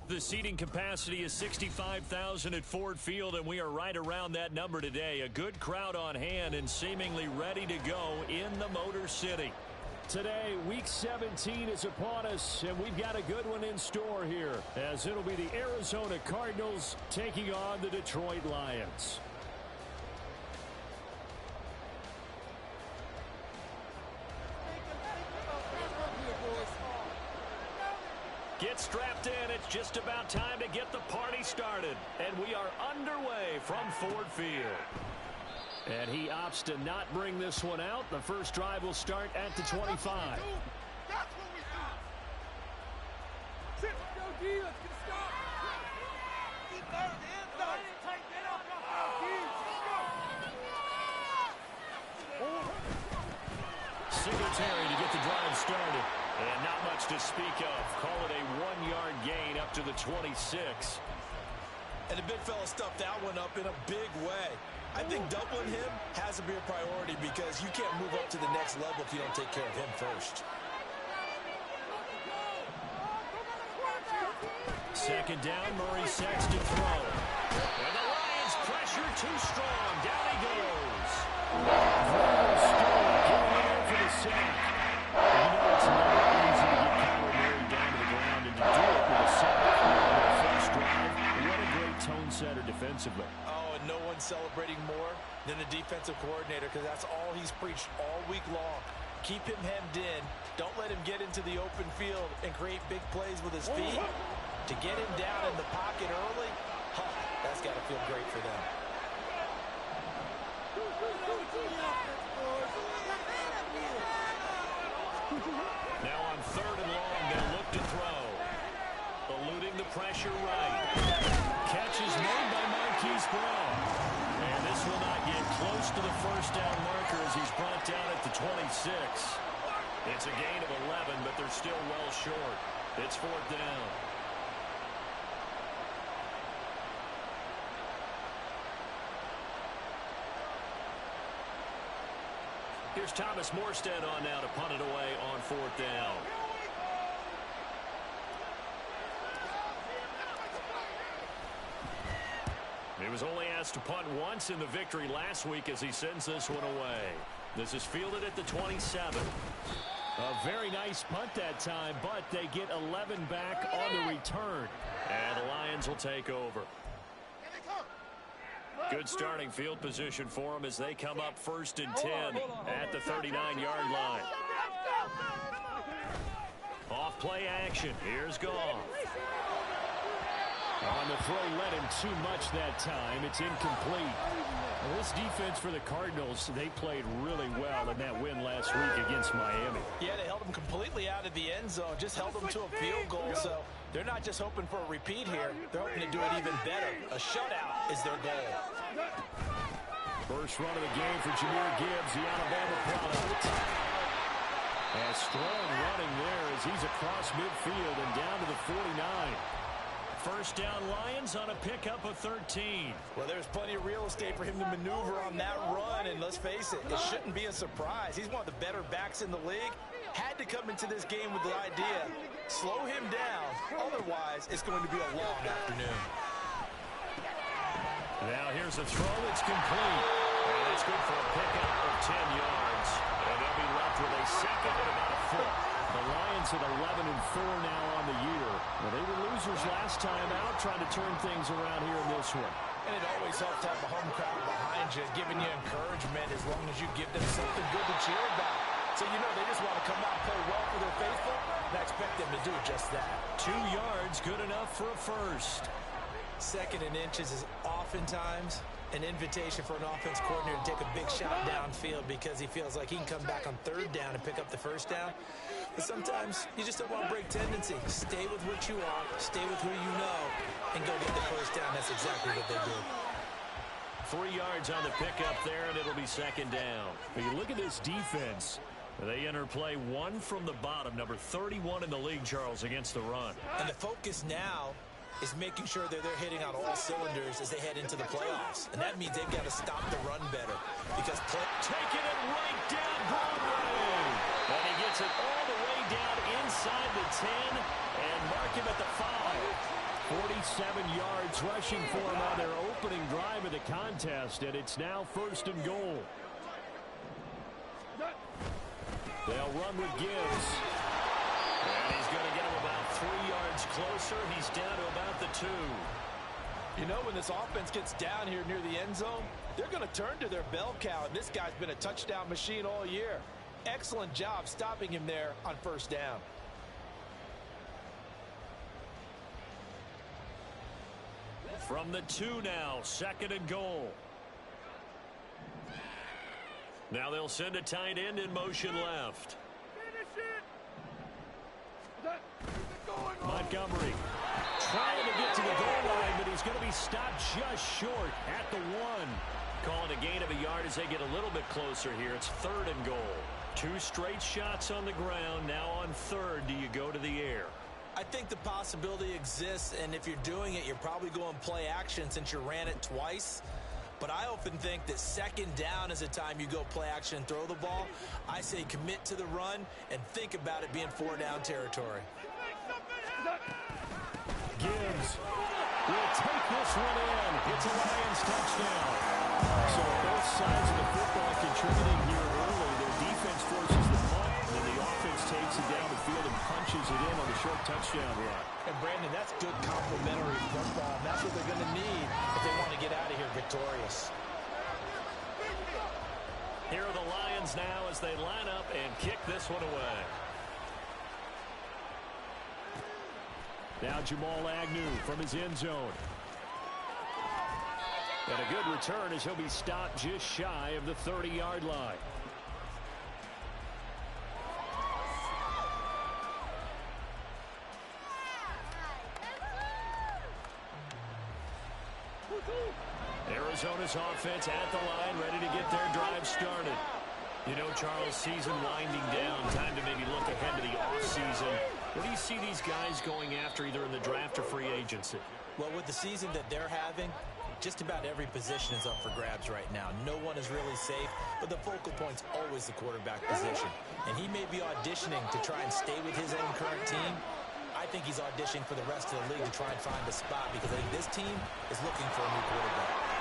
The seating capacity is 65,000 at Ford Field, and we are right around that number today. A good crowd on hand and seemingly ready to go in the Motor City. Today, Week 17 is upon us, and we've got a good one in store here, as it'll be the Arizona Cardinals taking on the Detroit Lions. Get strapped in. It's just about time to get the party started. And we are underway from Ford Field. And he opts to not bring this one out. The first drive will start at the 25. That's what we do. Go D, let's get a stop. Keep going to the end zone. Singletary to get the drive started. And not much to speak of. Call it a 1-yard gain up to the 26. And the big fella stuffed that one up in a big way. I think doubling him has to be a priority because you can't move up to the next level if you don't take care of him first. Second down, Murray sets to throw. And the Lions pressure too strong. Down he goes. Getting in there for the sack. You know it's never easy to get Kyler Murray down to the ground and to do it with a sack on the first drive. What a great tone setter defensively. Oh, and no one's celebrating more than the defensive coordinator because that's all he's preached all week long. Keep him hemmed in. Don't let him get into the open field and create big plays with his feet. To get him down in the pocket early, that's got to feel great for them. Now on 3rd and long, they'll look to throw. Eluding the pressure right. Catch is made by Marquise Brown. And this will not get close to the first down marker as he's brought down at the 26. It's a gain of 11, but they're still well short. It's 4th down. Here's Thomas Morstead on now to punt it away on 4th down. He was only asked to punt once in the victory last week as he sends this one away. This is fielded at the 27. A very nice punt that time, but they get 11 back on the return. And the Lions will take over. Good starting field position for them as they come up 1st and 10 at the 39-yard line. Off play action. Here's Goff. On the throw, led him too much that time. It's incomplete. Well, this defense for the Cardinals, they played really well in that win last week against Miami. Yeah, they held them completely out of the end zone, just held them to a field goal. So they're not just hoping for a repeat here. They're hoping to do it even better. A shutout is their goal. First run of the game for Jahmyr Gibbs, the Alabama product. And strong running there as he's across midfield and down to the 49. First down Lions on a pickup of 13. Well, there's plenty of real estate for him to maneuver on that run, and let's face it, it shouldn't be a surprise. He's one of the better backs in the league. Had to come into this game with the idea, slow him down, otherwise it's going to be a long afternoon. Now here's a throw, it's complete. And it's good for a pickup of 10 yards. And they'll be left with a second and about a foot. The Lions at 11-4 now on the year. Well, they were losers last time out, trying to turn things around here in this one. And it always helps to have a home crowd behind you, giving you encouragement as long as you give them something good to cheer about. So you know they just want to come out and play well for their faithful, and I expect them to do just that. 2 yards, good enough for a first. 2nd and inches is oftentimes an invitation for an offense coordinator to take a big shot downfield because he feels like he can come back on 3rd down and pick up the first down. But sometimes you just don't want to break tendency. Stay with what you are, stay with who you know, and go get the first down. That's exactly what they did. 3 yards on the pickup there, and it'll be 2nd down. But you look at this defense. They enter play 1 from the bottom, number 31 in the league, Charles, against the run. And the focus now is making sure that they're hitting on all cylinders as they head into the playoffs. And that means they've got to stop the run better. Because taking it right down Broadway. And he gets it all the way down inside the 10 and mark him at the 5. 47 yards rushing for him on their opening drive of the contest, and it's now 1st and goal. They'll run with Gibbs. And he's going to get him about 3 yards closer. He's down to about the 2. You know, when this offense gets down here near the end zone, they're going to turn to their bell cow, and this guy's been a touchdown machine all year. Excellent job stopping him there on 1st down. From the 2 now, 2nd and goal. Now they'll send a tight end in motion left. Montgomery trying to get to the goal line, but he's going to be stopped just short at the 1. Calling a gain of a yard as they get a little bit closer here. It's 3rd and goal. 2 straight shots on the ground. Now on 3rd, do you go to the air? I think the possibility exists, and if you're doing it, you're probably going play action since you ran it twice. But I often think that 2nd down is a time you go play action and throw the ball. I say commit to the run and think about it being 4-down territory. Gibbs will take this one in. It's a Lions touchdown. So both sides of the football contributing here early. Their defense forces the punt, and then the offense takes it down the field and punches it in on the short touchdown run. And Brandon, that's good complementary football. And that's what they're going to need if they want to get out of here victorious. Here are the Lions now as they line up and kick this one away. Now Jamal Agnew from his end zone. And a good return as he'll be stopped just shy of the 30-yard line. Arizona's offense at the line, ready to get their drive started. You know, Charles, season winding down. Time to maybe look ahead to the offseason. What do you see these guys going after either in the draft or free agency? Well, with the season that they're having, just about every position is up for grabs right now. No one is really safe, but the focal point's always the quarterback position. And he may be auditioning to try and stay with his own current team. I think he's auditioning for the rest of the league to try and find a spot because I think this team is looking for a new quarterback.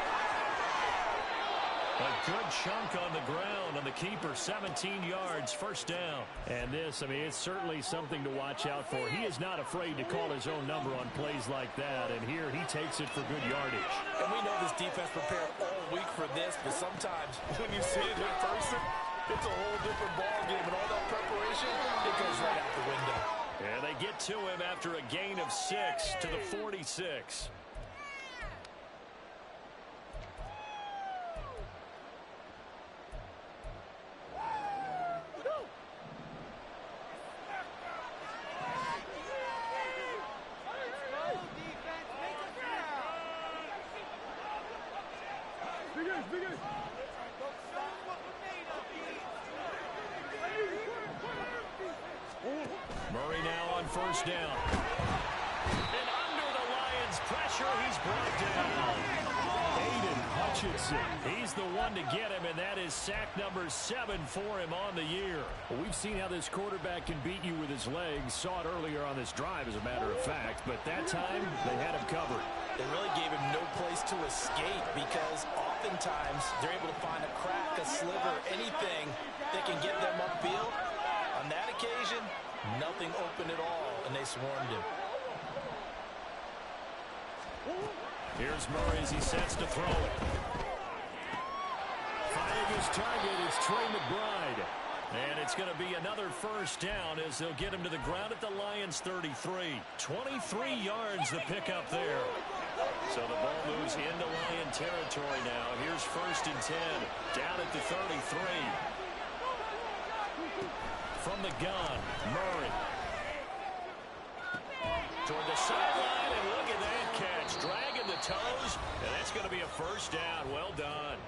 A good chunk on the ground on the keeper, 17 yards, 1st down. And this, I mean, it's certainly something to watch out for. He is not afraid to call his own number on plays like that, and here he takes it for good yardage. And we know this defense prepared all week for this, but sometimes when you see it in person, it's a whole different ballgame, and all that preparation, it goes right out the window. And they get to him after a gain of 6 to the 46. Murray now on 1st down. And under the Lions' pressure, he's brought down. Aiden Hutchinson. He's the one to get him, and that is sack number 7 for him on the year. Well, we've seen how this quarterback can beat you with his legs. Saw it earlier on this drive, as a matter of fact. But that time, they had him covered. They really gave him no place to escape because oftentimes they're able to find a crack, a sliver, anything that can get them upfield. On that occasion, nothing open at all, and they swarmed him. Here's Murray as he sets to throw it. Finding his target is Trey McBride. And it's going to be another 1st down as they'll get him to the ground at the Lions' 33. 23 yards to pick up there. So the ball moves into Lion territory now. Here's 1st and 10. Down at the 33. From the gun, Murray. Toward the sideline, and look at that catch. Dragging the toes, and that's going to be a 1st down. Well done.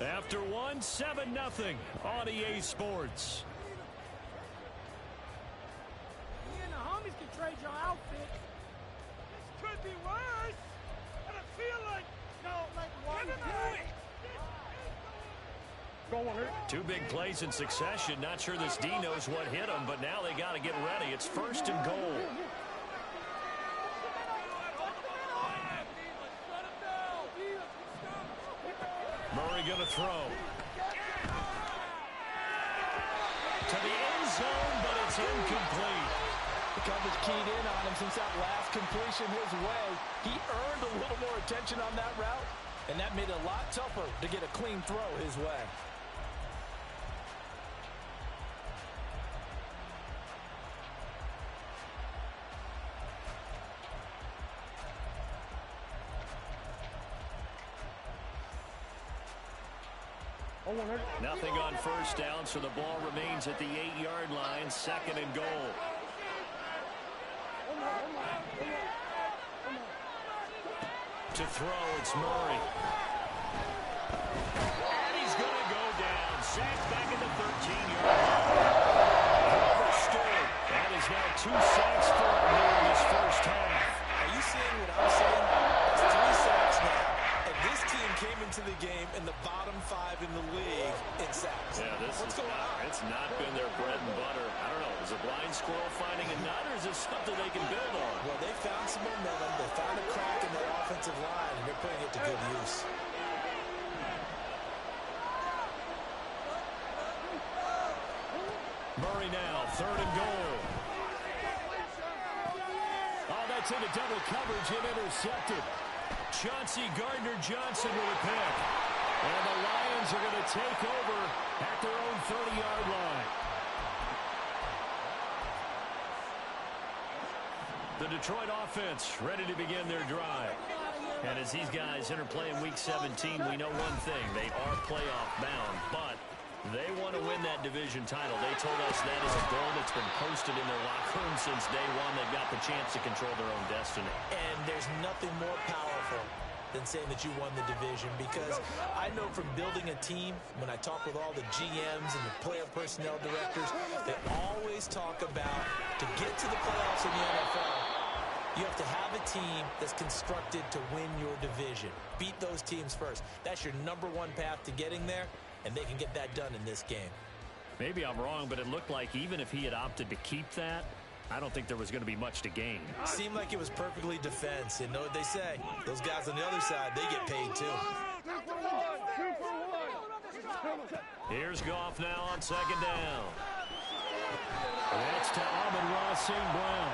After one, 7-0 on EA Sports. Me and the homies can trade your outfit. This could be worse. And I feel like, Two big plays in succession. Not sure this D knows what hit him, but now they got to get ready. It's 1st and goal. to throw. To the end zone, but it's incomplete. The coverage keyed in on him since that last completion his way. He earned a little more attention on that route, and that made it a lot tougher to get a clean throw his way. Nothing on first down, so the ball remains at the 8-yard line, 2nd and goal. To throw, it's Murray. And he's going to go down. Sacked back at the 13-yard line. Overstood. That is now 2 sacks for him here in this first half. Are you seeing what I'm seeing? It's 3 sacks now. And this team came into the game in the bottom 5 in the league in sacks. Yeah, what's going on? It's not been their bread and butter. I don't know. Is a blind squirrel finding a nut, or is this something they can build on? Well, they found some momentum. They found a crack in their offensive line, and they're putting it to good use. Murray now, 3rd and goal. Oh, that's into double coverage and intercepted. Chauncey Gardner-Johnson with a pick. And the Lions are going to take over at their own 30-yard line. The Detroit offense ready to begin their drive. And as these guys interplay in Week 17, we know one thing. They are playoff bound, but they want to win that division title. They told us that is a goal that's been posted in their locker room since day one. They've got the chance to control their own destiny. And there's nothing more powerful than saying that you won the division, because I know from building a team, when I talk with all the GMs and the player personnel directors, they always talk about, to get to the playoffs in the NFL, you have to have a team that's constructed to win your division. Beat those teams first. That's your #1 path to getting there, and they can get that done in this game. Maybe I'm wrong, but it looked like even if he had opted to keep that, I don't think there was going to be much to gain. Seemed like it was perfectly defense. And know what they say? Those guys on the other side, they get paid too. Here's Goff now on 2nd down. That's to Amon-Ra St. Brown.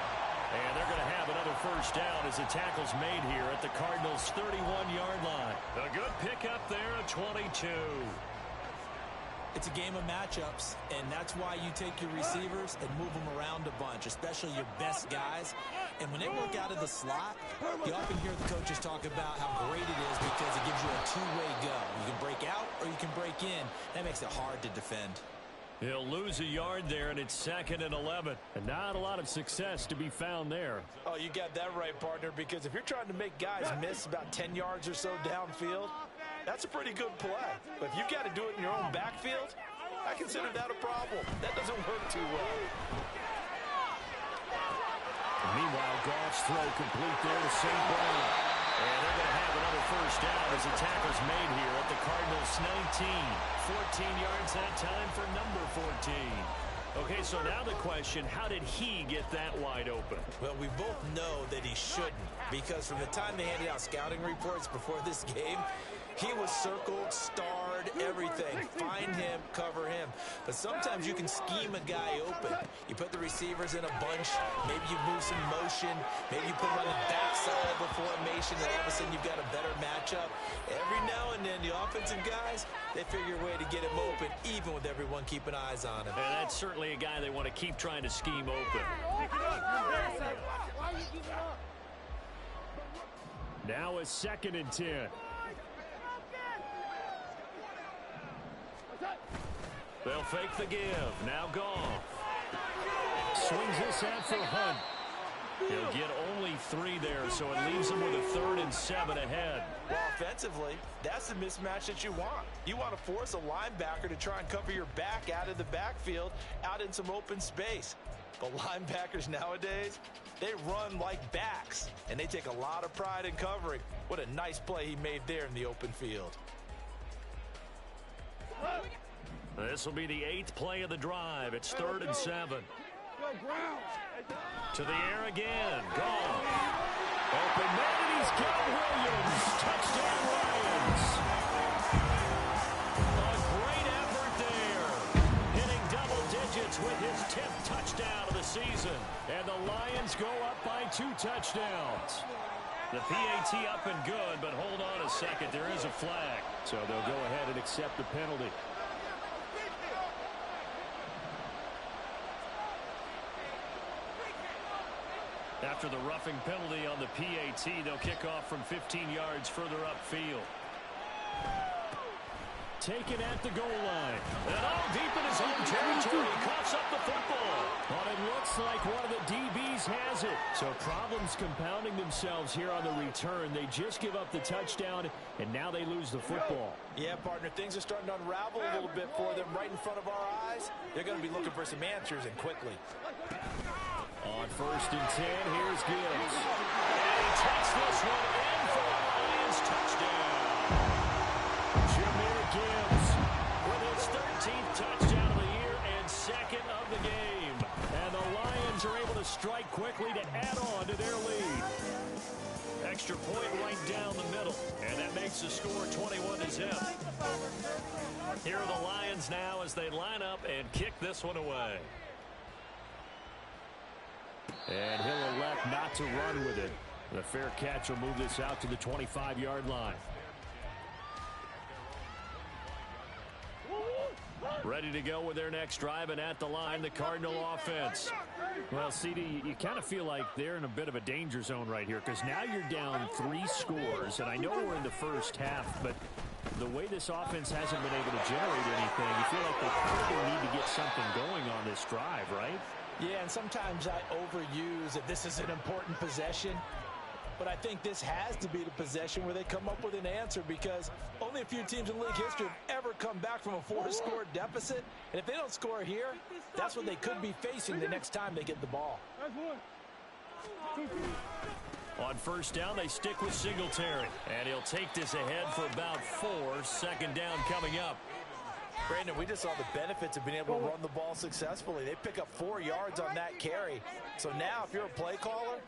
And they're going to have another first down as the tackle's made here at the Cardinals' 31-yard line. A good pickup there at 22. It's a game of matchups, and that's why you take your receivers and move them around a bunch, especially your best guys. And when they work out of the slot, you often hear the coaches talk about how great it is because it gives you a two-way go. You can break out or you can break in. That makes it hard to defend. He'll lose a yard there, and it's 2nd and 11. And not a lot of success to be found there. Oh, you got that right, partner, because if you're trying to make guys miss about 10 yards or so downfield, that's a pretty good play. But if you've got to do it in your own backfield, I consider that a problem. That doesn't work too well. And meanwhile, Goff's throw complete there to St. Brown. And they're going to have another first down as the tackle's made here at the Cardinals' 19. 14 yards that time for number 14. Okay, so now the question, how did he get that wide open? Well, we both know that he shouldn't, because from the time they handed out scouting reports before this game, he was circled, starred, everything. Find him, cover him. But sometimes you can scheme a guy open. You put the receivers in a bunch. Maybe you move some motion. Maybe you put him on the backside of the formation, and all of a sudden you've got a better matchup. Every now and then, the offensive guys, they figure a way to get him open, even with everyone keeping eyes on him. And that's certainly a guy they want to keep trying to scheme open. Now a 2nd and 10. They'll fake the give. Now Goff. Swings this out for Hunt. He'll get only 3 there, so it leaves him with a 3rd and 7 ahead. Well, offensively, that's the mismatch that you want. You want to force a linebacker to try and cover your back out of the backfield, out in some open space. But linebackers nowadays, they run like backs, and they take a lot of pride in covering. What a nice play he made there in the open field. This will be the 8th play of the drive. It's 3rd and 7. To the air again. Goff. Open man, and he's got Williams. Touchdown, Lions. season. And the Lions go up by 2 touchdowns. The PAT up and good, but hold on a second. There is a flag. So they'll go ahead and accept the penalty. After the roughing penalty on the PAT, they'll kick off from 15 yards further upfield. Taken at the goal line. And all deep in his own territory. Coughs up the football. But it looks like one of the DBs has it. So problems compounding themselves here on the return. They just give up the touchdown, and now they lose the football. Yeah, partner, things are starting to unravel a little bit for them right in front of our eyes. They're going to be looking for some answers, and quickly. On 1st and 10, here's Gibbs. And he takes this one in for a Lions touchdown. Jahmyr Gibbs With his 13th touchdown of the year and 2nd of the game. And the Lions are able to strike quickly to add on to their lead. Extra point right down the middle. And that makes the score 21-0. Here are the Lions now as they line up and kick this one away. And he'll elect not to run with it. The fair catch will move this out to the 25-yard line. Ready to go with their next drive, and at the line, the Cardinal offense. Well, CD, you kind of feel like they're in a bit of a danger zone right here because now you're down 3 scores, and I know we're in the first half, but the way this offense hasn't been able to generate anything, you feel like they probably need to get something going on this drive, right? Yeah, and sometimes I overuse that this is an important possession. But I think this has to be the possession where they come up with an answer because only a few teams in league history have ever come back from a 4-score deficit. And if they don't score here, that's what they could be facing the next time they get the ball. On 1st down, they stick with Singletary. And he'll take this ahead for about 4. 2nd down coming up. Brandon, we just saw the benefits of being able to run the ball successfully. They pick up 4 yards on that carry. So now if you're a play caller,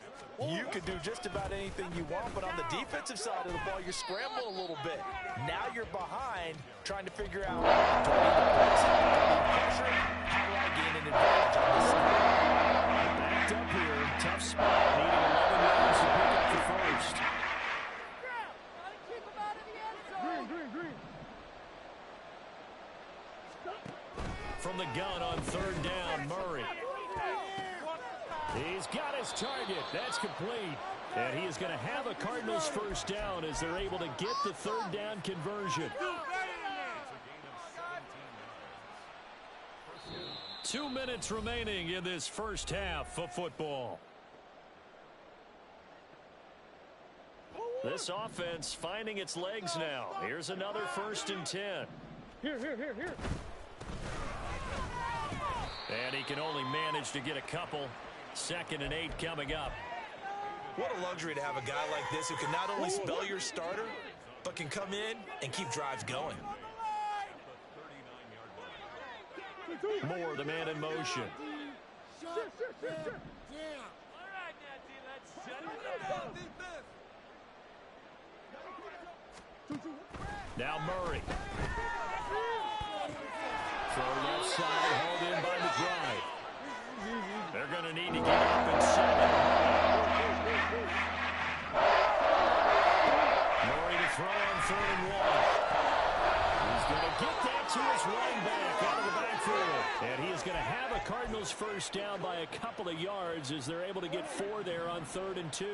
you can do just about anything you want. But on the defensive side of the ball, you're scrambling a little bit. Now you're behind trying to figure out, do I need to blitz? Do I need to pressure? How do I gain an advantage on this side? Backed up here. Tough spot. Needing 11 yards to pick up the first. From the gun on 3rd down, Murray. He's got his target. That's complete. And he is going to have a Cardinals 1st down as they're able to get the 3rd down conversion. 2 minutes remaining in this first half of football. This offense finding its legs now. Here's another 1st and 10. Here. And he can only manage to get a couple. 2nd and 8 coming up. What a luxury to have a guy like this who can not only spell your starter, but can come in and keep drives going. Moore, the man in motion. Now Murray. Throw left side, hauled in by McBride. They're going to need to get up and set it. Murray to throw on 3rd and 1. He's going to get that to his running back out of the backfield. And he is going to have a Cardinals 1st down by a couple of yards as they're able to get 4 there on 3rd and 2.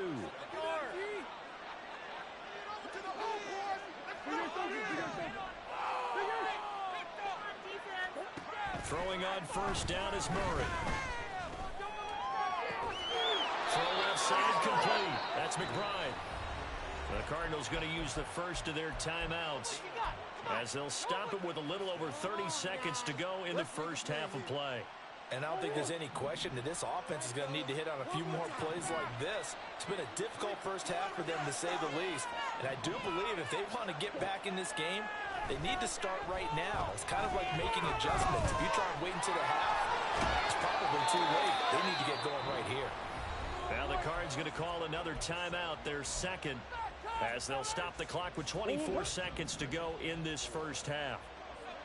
Throwing on 1st down is Murray. Throw left side complete. That's McBride. The Cardinals going to use the first of their timeouts as they'll stop it with a little over 30 seconds to go in the first half of play. And I don't think there's any question that this offense is going to need to hit on a few more plays like this. It's been a difficult first half for them, to say the least. And I do believe if they want to get back in this game, they need to start right now. It's kind of like making adjustments. If you try and wait until the half, it's probably too late. They need to get going right here. Now the Cards going to call another timeout, their 2nd, as they'll stop the clock with 24 seconds to go in this first half.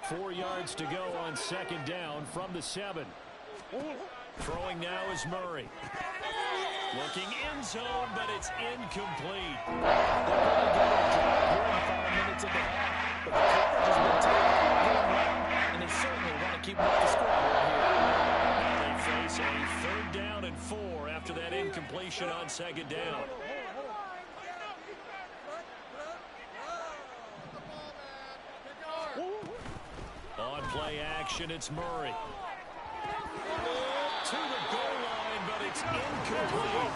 4 yards to go on 2nd down from the 7. Throwing now is Murray. Looking end zone, but it's incomplete. They're going to get a drive here in the final minutes of the half, but the coverage has been taken game well, and they certainly want to keep up the scoreboard here. Now they face a 3rd down and 4 after that incompletion on 2nd down. On play action, it's Murray. To the goal line, but it's incomplete.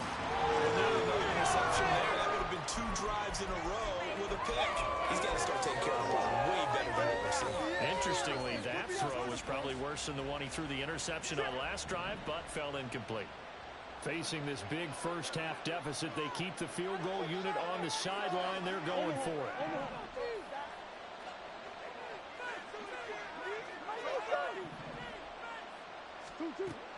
Another interception there. That would have been 2 drives in a row with a pick. He's got to start taking care of the ball way better than what we're seeing. Interestingly, that throw was probably worse than the one he threw the interception on last drive, but fell incomplete. Facing this big first-half deficit, they keep the field goal unit on the sideline. They're going for it.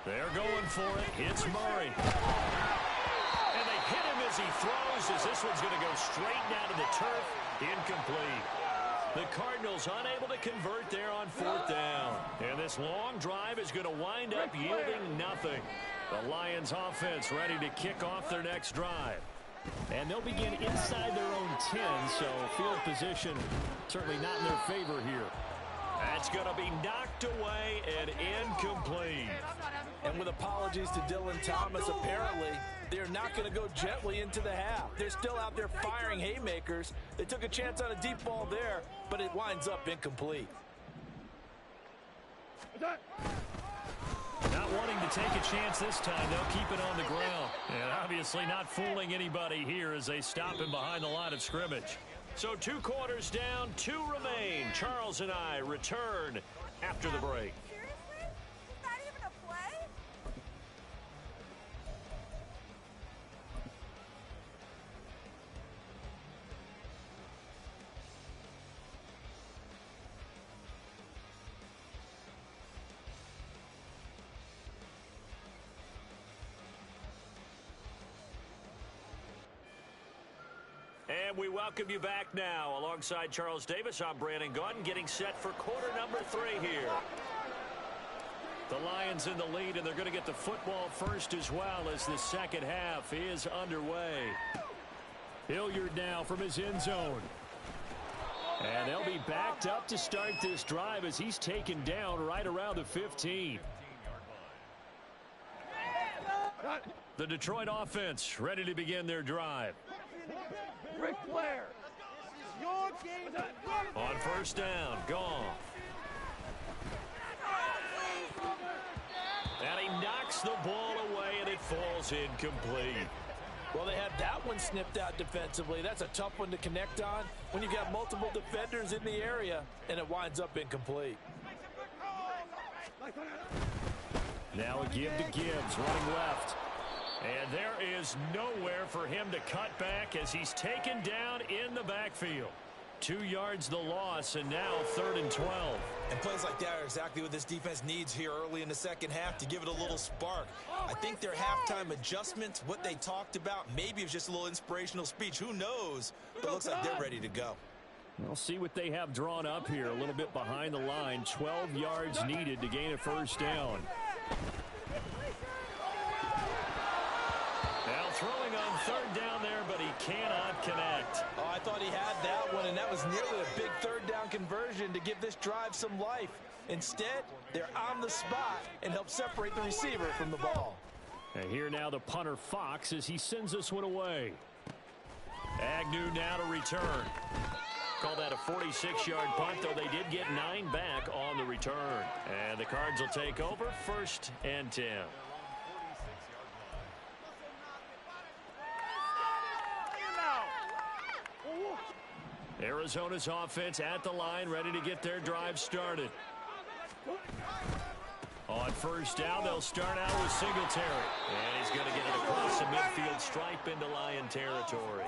They're going for it. It's Murray. And they hit him as he throws, as this one's going to go straight down to the turf. Incomplete. The Cardinals unable to convert there on 4th down. And this long drive is going to wind up yielding nothing. The Lions offense ready to kick off their next drive. And they'll begin inside their own 10, so field position certainly not in their favor here. That's going to be knocked away and incomplete. And with apologies to Dylan Thomas, apparently they're not going to go gently into the half. They're still out there firing haymakers. They took a chance on a deep ball there, but it winds up incomplete. Not wanting to take a chance this time, they'll keep it on the ground. And obviously not fooling anybody here as they stop him behind the line of scrimmage. So 2 quarters down, 2 remain. Charles and I return after the break. Seriously? Is that even a play? And we welcome you back now. Alongside Charles Davis, I'm Brandon Gaudin, getting set for quarter number 3 here. The Lions in the lead, and they're going to get the football first as well as the second half is underway. Hilliard now from his end zone. And they'll be backed up to start this drive as he's taken down right around the 15. The Detroit offense ready to begin their drive. Ric Flair, this is your game to win. On 1st down, Goff. And he knocks the ball away, and it falls incomplete. Well, they had that one snipped out defensively. That's a tough one to connect on when you've got multiple defenders in the area, and it winds up incomplete. Now a give to Gibbs, running left. And there is nowhere for him to cut back as he's taken down in the backfield. 2 yards the loss, and now 3rd and 12. And plays like that are exactly what this defense needs here early in the second half to give it a little spark. I think their halftime adjustments, what they talked about, maybe it was just a little inspirational speech. Who knows? But it looks like they're ready to go. We'll see what they have drawn up here. A little bit behind the line. 12 yards needed to gain a 1st down. Throwing on 3rd down there, but he cannot connect. Oh, I thought he had that one, and that was nearly a big 3rd down conversion to give this drive some life. Instead, they're on the spot and help separate the receiver from the ball. And here now the punter Fox as he sends this one away. Agnew now to return. Call that a 46-yard punt, though they did get 9 back on the return. And the Cards will take over 1st and 10. Arizona's offense at the line, ready to get their drive started. On 1st down, they'll start out with Singletary. And he's going to get it across the midfield stripe into Lion territory.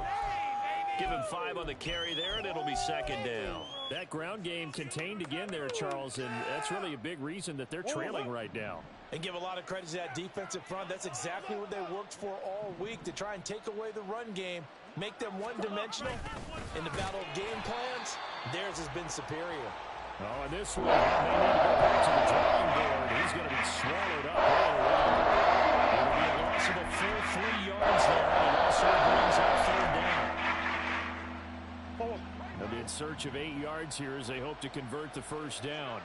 Give him 5 on the carry there, and it'll be 2nd down. That ground game contained again there, Charles, and that's really a big reason that they're trailing right now. And give a lot of credit to that defensive front. That's exactly what they worked for all week, to try and take away the run game, make them one-dimensional. In the battle of game plans, theirs has been superior. Oh, and this one may need to go back to the drawing board. He's going to be swallowed up right away. loss of a full 3 yards there, and it also brings up third down. They'll be in search of 8 yards here as they hope to convert the first down.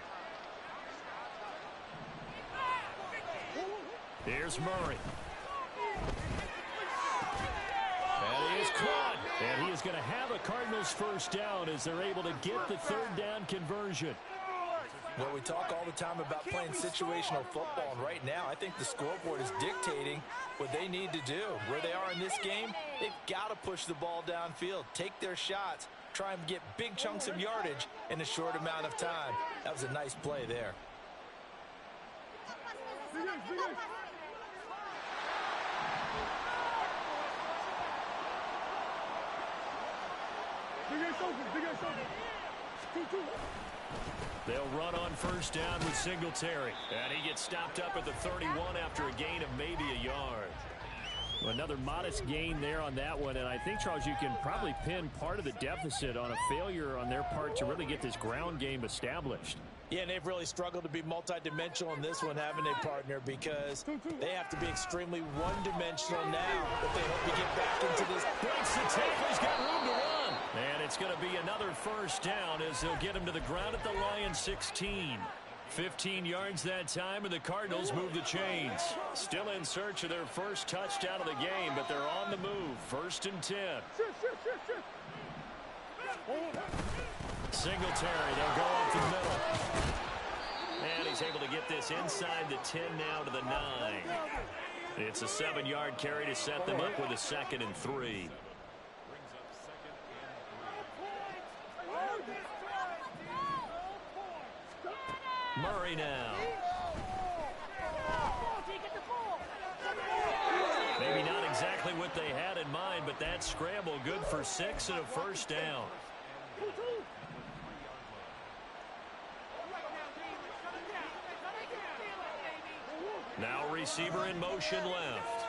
Here's Murray. And he is caught. And he is going to have a Cardinals first down as they're able to get the third down conversion. Well, we talk all the time about playing situational football, and right now I think the scoreboard is dictating what they need to do. Where they are in this game, they've got to push the ball downfield, take their shots, try and get big chunks of yardage in a short amount of time. That was a nice play there. They'll run on first down with Singletary. And he gets stopped up at the 31 after a gain of maybe a yard. Well, another modest gain there on that one. And I think, Charles, you can probably pin part of the deficit on a failure on their part to really get this ground game established. Yeah, and they've really struggled to be multidimensional in this one, haven't they, partner? Because they have to be extremely one-dimensional now if they hope to get back into this. Breaks the tackle. He's got room to run. And it's going to be another first down as they'll get him to the ground at the Lions 16. 15 yards that time, and the Cardinals move the chains. Still in search of their first touchdown of the game, but they're on the move. 1st and 10. Singletary, they'll go up the middle. And he's able to get this inside the 10 now to the 9. It's a 7-yard carry to set them up with a 2nd and 3. Murray now. Maybe not exactly what they had in mind, but that scramble good for 6 and a first down. Now receiver in motion left.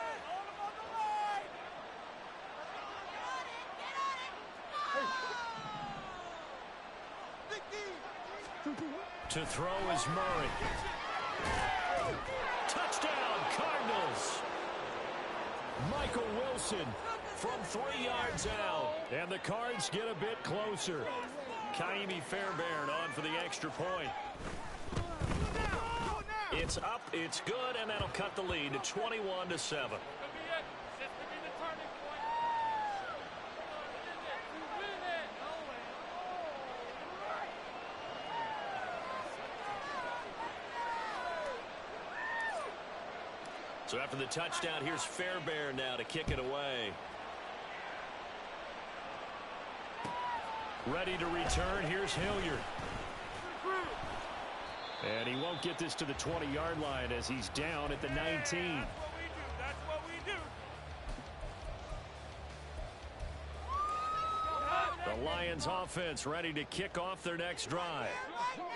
To throw is Murray. Touchdown, Cardinals. Michael Wilson from 3 yards out. And the Cards get a bit closer. Kaimi Fairbairn on for the extra point. It's up, it's good, and that'll cut the lead to 21-7. So after the touchdown, here's Fairbairn now to kick it away. Ready to return, here's Hilliard. And he won't get this to the 20-yard line as he's down at the 19. That's what we do. The Lions offense ready to kick off their next drive.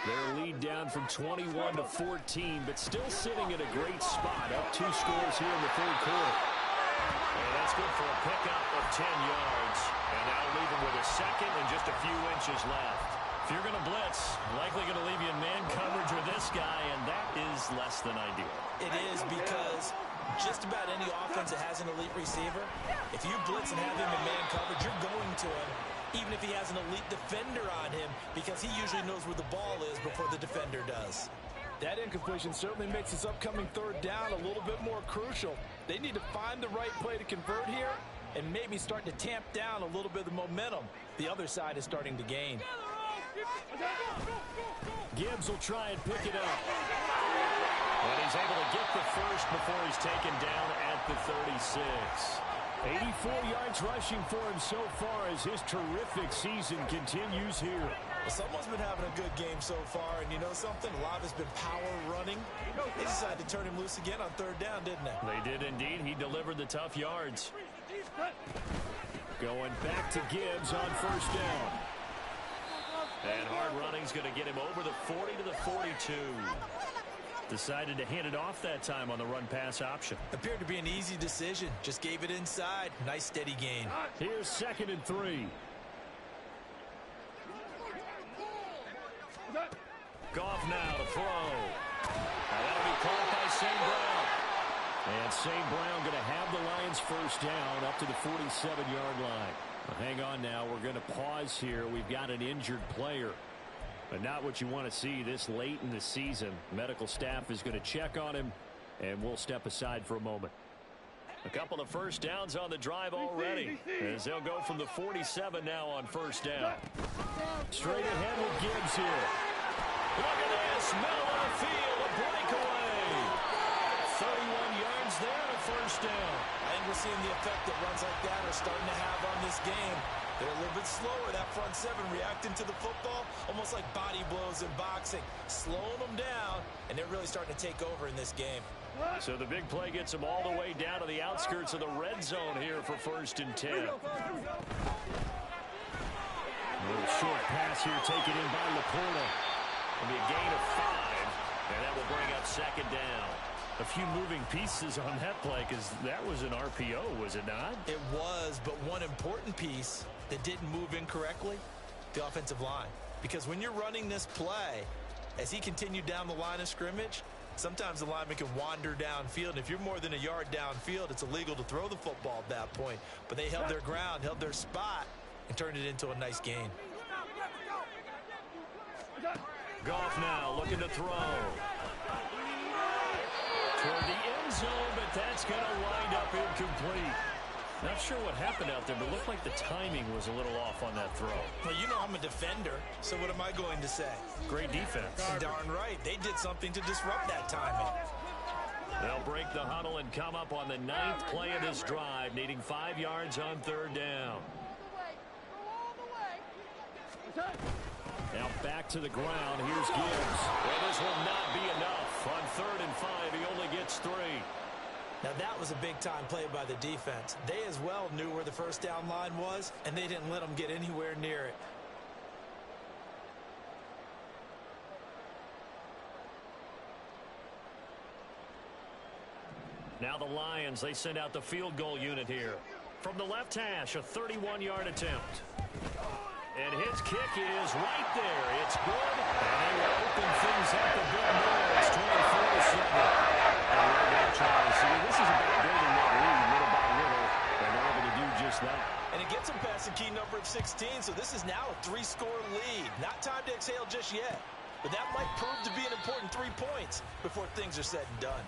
Their lead down from 21 to 14, but still sitting at a great spot, up 2 scores here in the 3rd quarter. And that's good for a pickup of 10 yards. And that'll leave him with a 2nd and just a few inches left. If you're going to blitz, likely going to leave you in man coverage with this guy, and that is less than ideal. It is, because just about any offense that has an elite receiver, if you blitz and have him in man coverage, you're going to him, even if he has an elite defender on him, because he usually knows where the ball is before the defender does. That incompletion certainly makes this upcoming 3rd down a little bit more crucial. They need to find the right play to convert here and maybe start to tamp down a little bit of the momentum the other side is starting to gain. Gibbs will try and pick it up. And he's able to get the first before he's taken down at the 36. 84 yards rushing for him so far as his terrific season continues here. Well, someone's been having a good game so far, and you know something? A lot has been power running. They decided to turn him loose again on 3rd down, didn't they? They did indeed. He delivered the tough yards. Going back to Gibbs on 1st down. And hard running's going to get him over the 40 to the 42. Decided to hand it off that time on the run-pass option. Appeared to be an easy decision. Just gave it inside. Nice steady gain. Here's 2nd and 3. Goff now to throw. Now that'll be caught by St. Brown. And St. Brown going to have the Lions first down up to the 47-yard line. Well, hang on now. We're going to pause here. We've got an injured player. But not what you want to see this late in the season. Medical staff is going to check on him, and we'll step aside for a moment. A couple of first downs on the drive already, as they'll go from the 47 now on first down. Straight ahead with Gibbs here. Look at this, middle of the field, a breakaway. 31 yards there, a first down. I think we're seeing the effect that runs like that are starting to have on this game. They're a little bit slower, that front seven reacting to the football, almost like body blows in boxing, slowing them down, and they're really starting to take over in this game. So the big play gets them all the way down to the outskirts of the red zone here for 1st and 10. A little short pass here taken in by Laporta. It'll be a gain of 5, and that will bring up 2nd down. A few moving pieces on that play because that was an RPO, was it not? It was, but one important piece that didn't move incorrectly, the offensive line. Because when you're running this play, as he continued down the line of scrimmage, sometimes the lineman can wander downfield. And if you're more than a yard downfield, it's illegal to throw the football at that point. But they held their ground, held their spot, and turned it into a nice gain. Goff now looking to throw. Toward the end zone, but that's going to wind up incomplete. Not sure what happened out there, but it looked like the timing was a little off on that throw. Well, you know I'm a defender, so what am I going to say? Great defense. Darn right. They did something to disrupt that timing. They'll break the huddle and come up on the 9th play of this drive, needing 5 yards on 3rd down. Now back to the ground. Here's Gibbs. Well, this will not be enough. On 3rd and 5, he only gets 3. Now that was a big-time play by the defense. They as well knew where the first down line was, and they didn't let them get anywhere near it. Now the Lions, they send out the field goal unit here. From the left hash, a 31-yard attempt. And his kick is right there. It's good. And they will open things up a bit more. It's 24-7. And right now, Charles, this is about building that lead little by little. And they're able to do just that. And it gets them past the key number of 16, so this is now a 3-score lead. Not time to exhale just yet. But that might prove to be an important 3 points before things are said and done.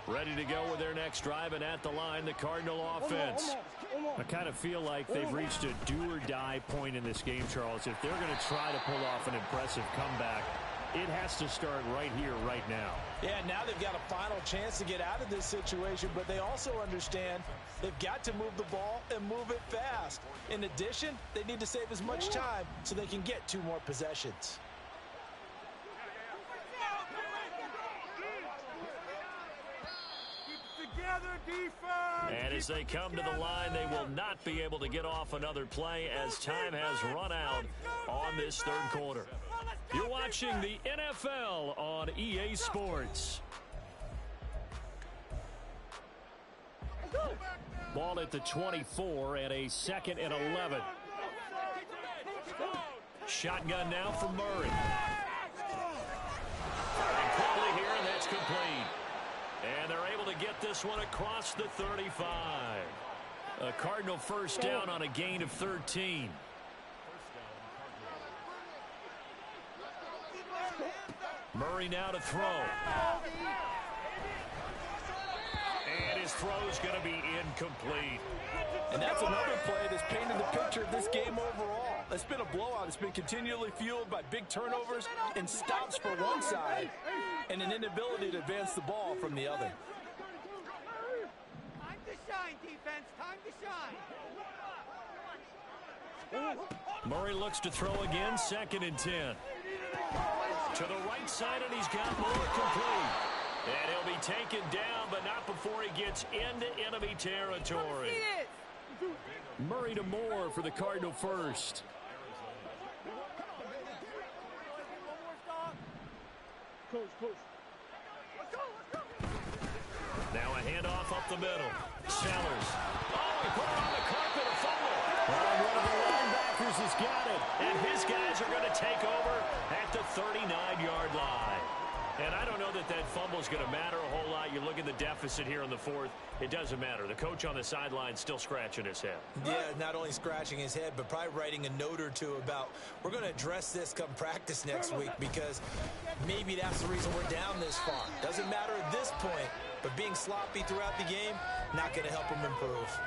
Ready to go with their next drive, and at the line, the Cardinal offense. I kind of feel like they've reached a do-or-die point in this game, Charles. If they're going to try to pull off an impressive comeback, it has to start right here, right now. Yeah, now they've got a final chance to get out of this situation, but they also understand they've got to move the ball and move it fast. In addition, they need to save as much time so they can get 2 more possessions. And as they come to the line, they will not be able to get off another play as time has run out on this 3rd quarter. You're watching the NFL on EA Sports. Ball at the 24 and a 2nd and 11. Shotgun now from Murray. And quickly here, and that's complete. And they're able to get this one across the 35. A Cardinal first down on a gain of 13. Murray now to throw. And his throw's going to be incomplete. And that's another play that's painted the picture of this game overall. It's been a blowout. It's been continually fueled by big turnovers and stops for one side and an inability to advance the ball from the other. Time to shine, defense. Time to shine. Murray looks to throw again, 2nd and 10. To the right side, and he's got more complete. And he'll be taken down, but not before he gets into enemy territory. Murray to Moore for the Cardinal first. Now a handoff up the middle. Sellers. Oh, he put it on the carpet, a fumble. And one of the linebackers has got it. And his guys are going to take over at the 39-yard line. And I don't know that that fumble is going to matter a whole lot. You look at the deficit here in the fourth. It doesn't matter. The coach on the sideline still scratching his head. Yeah, not only scratching his head, but probably writing a note or two about we're going to address this come practice next week because maybe that's the reason we're down this far. Doesn't matter at this point, but being sloppy throughout the game, not going to help him improve.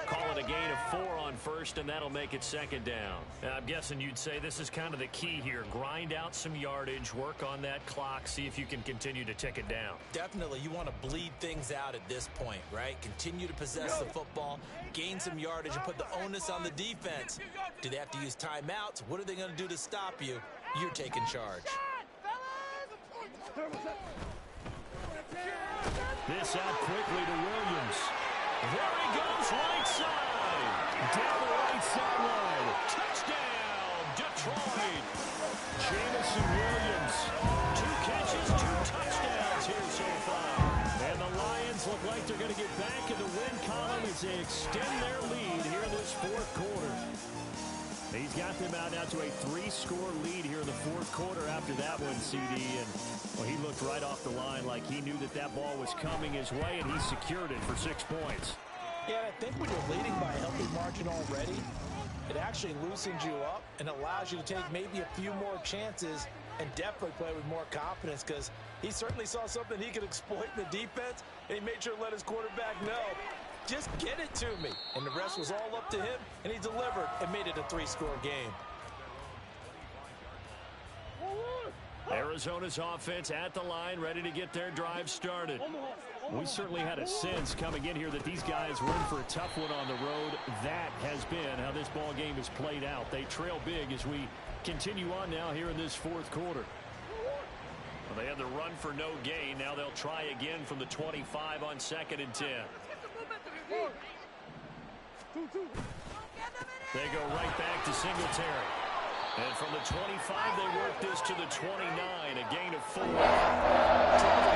Call it a gain of 4 on first, and that'll make it second down. And I'm guessing you'd say this is kind of the key here. Grind out some yardage, work on that clock, see if you can continue to tick it down. Definitely. You want to bleed things out at this point, right? Continue to possess the football, gain some yardage, and put the onus on the defense. Do they have to use timeouts? What are they going to do to stop you? You're taking charge. This out quickly to Williams. There he goes, right side. Down the right sideline. Touchdown, Detroit. Jameson Williams. 2 catches, 2 touchdowns here so far. And the Lions look like they're going to get back in the win column as they extend their lead here in this fourth quarter. He's got them out now to a 3-score lead here in the fourth quarter after that one, CD. And well, he looked right off the line like he knew that that ball was coming his way, and he secured it for 6 points. Yeah, I think when you're leading by a healthy margin already, it actually loosens you up and allows you to take maybe a few more chances and definitely play with more confidence because he certainly saw something he could exploit in the defense, and he made sure to let his quarterback know, just get it to me. And the rest was all up to him, and he delivered and made it a 3-score game. Arizona's offense at the line, ready to get their drive started. We certainly had a sense coming in here that these guys were in for a tough one on the road. That has been how this ball game has played out. They trail big as we continue on now here in this fourth quarter. Well, they had the run for no gain. Now they'll try again from the 25 on 2nd and 10. They go right back to Singletary. And from the 25, they work this to the 29, a gain of 4. Typically,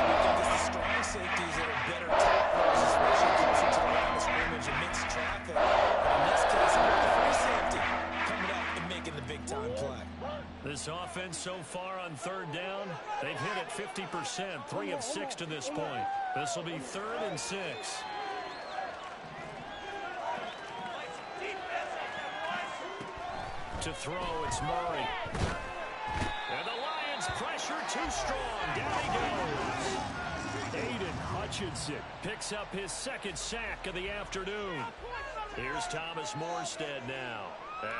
we think it's the strong safeties that are better tacklers, especially closer to the line of scrimmage and mixed traffic. But in this case, the free safety coming up and making the big-time play. This offense so far on 3rd down, they've hit it 50%, 3 of 6 to this point. This will be 3rd and 6. To throw, it's Murray. And the Lions pressure too strong. Down he goes. Aiden Hutchinson picks up his 2nd sack of the afternoon. Here's Thomas Morstead now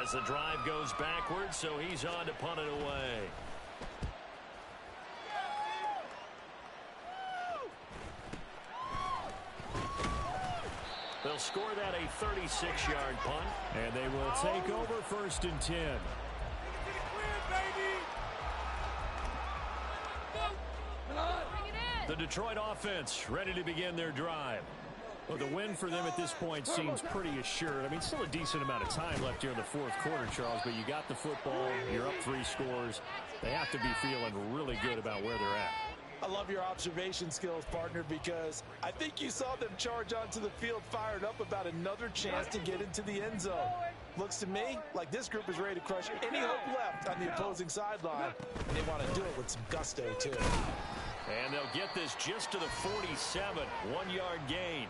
as the drive goes backwards, so he's on to punt it away. They'll score that a 36-yard punt, and they will take over 1st and 10. The Detroit offense ready to begin their drive. Well, the win for them at this point seems pretty assured. I mean, still a decent amount of time left here in the fourth quarter, Charles, but you got the football, you're up 3 scores. They have to be feeling really good about where they're at. I love your observation skills, partner, because I think you saw them charge onto the field fired up about another chance to get into the end zone. Looks to me like this group is ready to crush any hope left on the opposing sideline, and they want to do it with some gusto, too. And they'll get this just to the 47, 1-yard gain.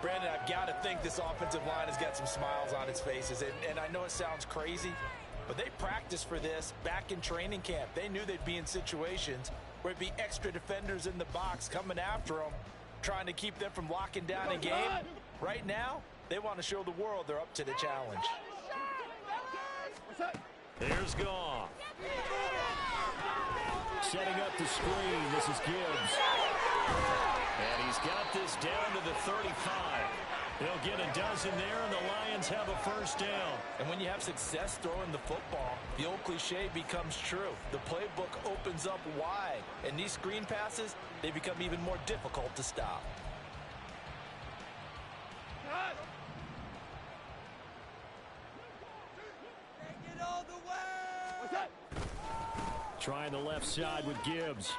Brandon, I've got to think this offensive line has got some smiles on its faces, and I know it sounds crazy, but they practiced for this back in training camp. They knew they'd be in situations where it'd be extra defenders in the box coming after them, trying to keep them from locking down a game. Right now, they want to show the world they're up to the challenge. Here's Goff. Setting up the screen, this is Gibbs. And he's got this down to the 35. They'll get a dozen there, and the Lions have a 1st down. And when you have success throwing the football, the old cliche becomes true. The playbook opens up wide, and these screen passes, they become even more difficult to stop. Trying the left side with Gibbs.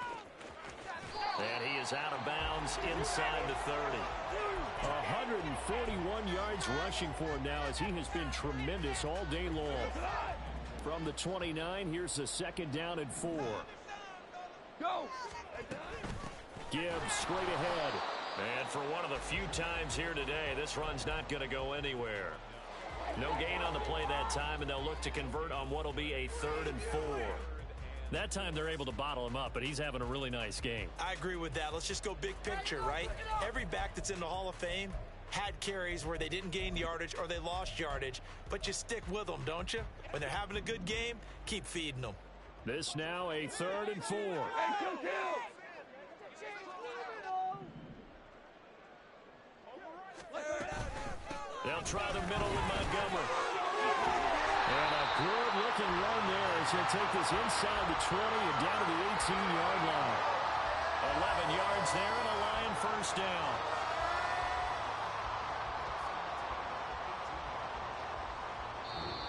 And he is out of bounds inside the 30. 141 yards rushing for him now as he has been tremendous all day long. From the 29, here's the second down and 4. Go! Gibbs straight ahead. And for one of the few times here today, this run's not going to go anywhere. No gain on the play that time, and they'll look to convert on what will be a 3rd and 4. That time they're able to bottle him up, but he's having a really nice game. I agree with that. Let's just go big picture, right? Every back that's in the Hall of Fame had carries where they didn't gain yardage or they lost yardage, but you stick with them, don't you? When they're having a good game, keep feeding them. This now a 3rd and 4. They'll try the middle with Montgomery. And a good-looking run there as he'll take this inside the 20 and down to the 18-yard line. 11 yards there and a Lion first down.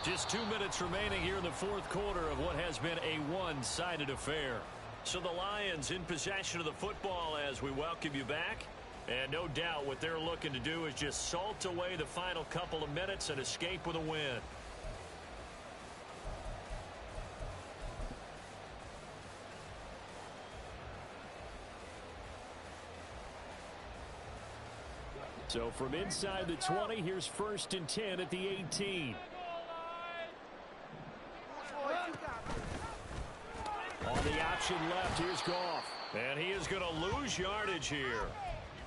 Just 2 minutes remaining here in the fourth quarter of what has been a one-sided affair. So the Lions in possession of the football as we welcome you back. And no doubt what they're looking to do is just salt away the final couple of minutes and escape with a win. So from inside the 20, here's 1st and 10 at the 18. On the option left, here's Goff. And he is going to lose yardage here.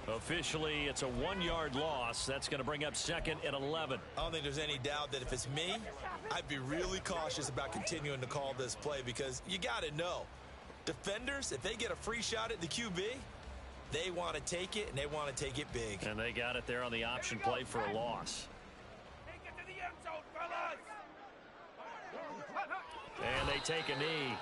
Officially, it's a 1-yard loss. That's going to bring up 2nd and 11. I don't think there's any doubt that if it's me, I'd be really cautious about continuing to call this play because you got to know, defenders, if they get a free shot at the QB, they want to take it, and they want to take it big. And they got it there on the option play for a loss. Take it to the end zone, fellas! And they take a knee.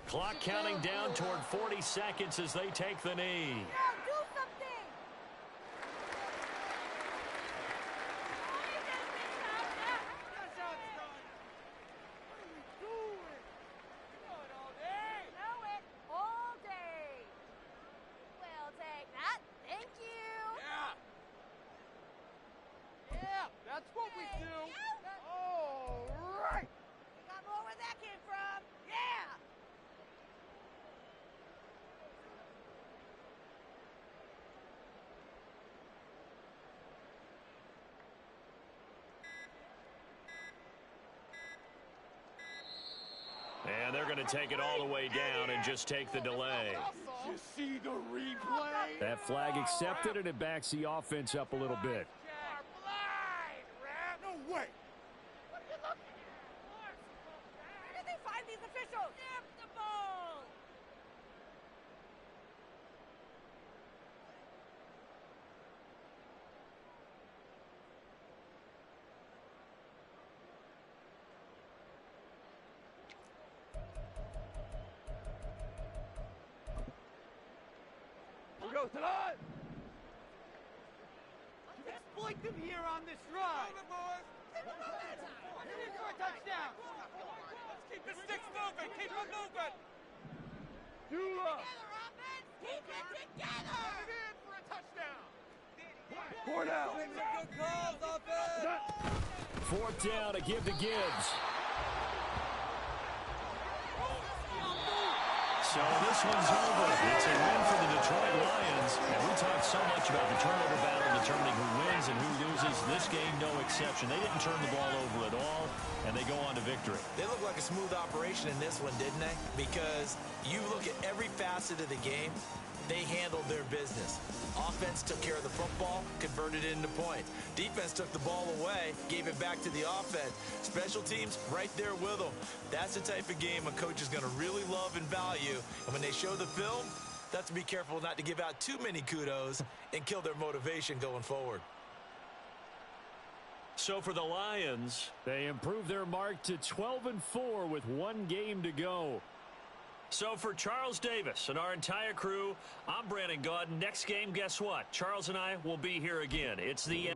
Clock counting down toward 40 seconds as they take the knee. Do something! Know it all day. We'll take that. Thank you. Yeah, that's what we do. All right. We got more where that came from. Yeah. And they're going to take it all the way down and just take the delay. You see the replay? That flag accepted, and it backs the offense up a little bit. No way. What are you looking at? Where did they find these officials? Snap the ball. We go tonight. Exploit them here on this run. Here for a touchdown. Let's keep the sticks moving. Keep them moving. Dula. Together, offense. Keep it together. In for a touchdown. Cornell. Good calls, offense. 4th down to give to Gibbs. So this one's over. It's a win for the Detroit Lions. And we talked so much about the turnover battle determining who wins and who loses. This game, no exception. They didn't turn the ball over at all, and they go on to victory. They look like a smooth operation in this one, didn't they? Because you look at every facet of the game, they handled their business. Offense took care of the football, converted it into points. Defense took the ball away, gave it back to the offense. Special teams right there with them. That's the type of game a coach is going to really love and value. And when they show the film, they have to be careful not to give out too many kudos and kill their motivation going forward. So for the Lions, they improve their mark to 12-4 with one game to go. So for Charles Davis and our entire crew, I'm Brandon Gaudin. Next game, guess what? Charles and I will be here again. It's the